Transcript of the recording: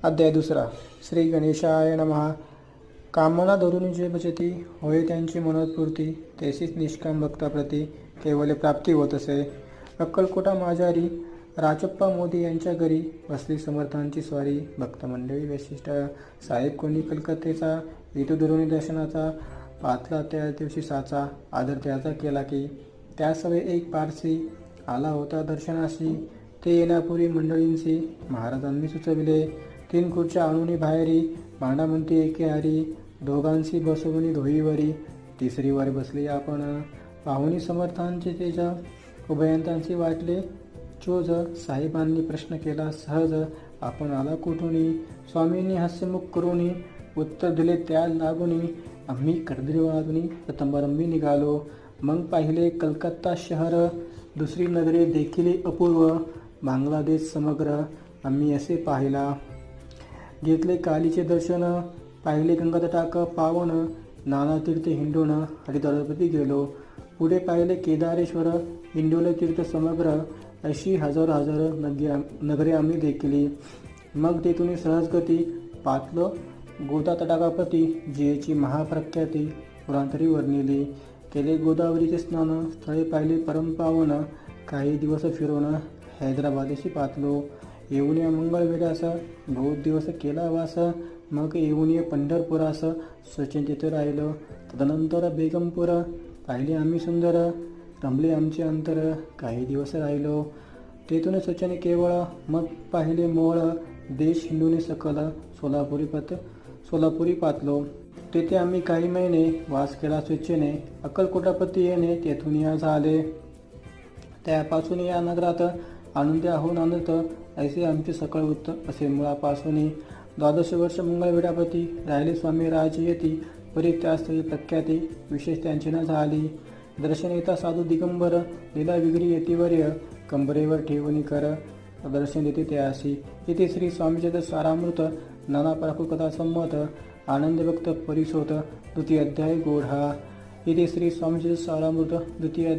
अध्याय दुसरा. श्री गणेशाय नमः. कामना धरून जे भजती होय त्यांची मनोत्पूर्ती, तेसीच निष्काम भक्ताप्रती केवळ प्राप्ती होत असे. अक्कलकोटा माझारी राचप्पा मोदी यांच्या घरी बसली समर्थांची स्वारी. भक्त मंडळी वैशिष्ट साहेब कोणी कलकत्तेचा, येतो दुरुनी दर्शनाचा, पातला त्या दिवशी साचा, आदर त्याचा केला की त्या सवे एक पारसी आला होता दर्शनाशी. ते येण्यापूर्वी मंडळींशी महाराजांनी सुचविले, 3 खुर्च्या आणूनी बाहेरी, मांडा म्हणती एके हारी, दोघांशी बसवणी धोईवरी, तिसरी वर बसली आपण. पाहुणी समर्थांचे तेज, उभयंतांशी वाटले चोज. साहेबांनी प्रश्न केला सहज, आपण आला कुठूनी? स्वामींनी हास्यमुख करूनी उत्तर दिले त्या लागूनी, आम्ही कर्दळीवनातून प्रथमारंभी निघालो. मग पाहिले कलकत्ता शहर, दुसरी नगरे देखील अपूर्व, बांगलादेश समग्र आम्ही असे पाहिला. घेतले कालीचे दर्शन, पाहिले गंगातटाक पावन, नाना तीर्थ हिंडून हरिद्वारपती गेलो. पुढे पाहिले केदारेश्वर, हिंडोले तीर्थ समग्र, अशी हजार नगरे आम्ही देखिली. मग तेथून सहजगती पातलो गोदा तटाकापती, जियेची महाप्रख्याती पुरांतरी वर्णिली. केले गोदावरीचे स्नान, स्थळे पाहिले परमपावन, काही दिवस फिरून हैदराबादेशी पातलो. येऊन या मंगळवेढ्यास बहुत दिवस केला वास, मग येऊन ये पंढरपुरास सचिन तिथे राहिलं. तदनंतर बेगमपूर पाहिले आम्ही सुंदर, रमले आमचे अंतर, काही दिवस राहिलो. तेथून सचिन केवळ, मग पाहिले मोळ, देश हिंदूने सकल, सोलापुरी पातलो. तेथे आम्ही काही महिने वास केला स्वेच्छेने. अक्कलकोटापती येणे तेथून या झाले, त्यापासून या नगरात आनंदी आहोन आनंद, ऐसे आमचे सकळ वृत्त असे मुळापासून. 12 वर्ष मंगळवेढापती राहिले स्वामी राज येती, परी त्या स्थळी प्रख्याती विशेष त्यांची न झाली. दर्शन येता साधू दिगंबर, लीला विगरी येतीवर्य, कंबरेवर ठेवणी कर, दर्शन देते त्यासी. इथे श्री स्वामीचरित्र सारामृत, नाना पारखू कथा संमत, आनंद भक्त परिसोत, द्वितीय अध्याय गोढा. इथे श्री स्वामीचरित्र सारामृत द्वितीय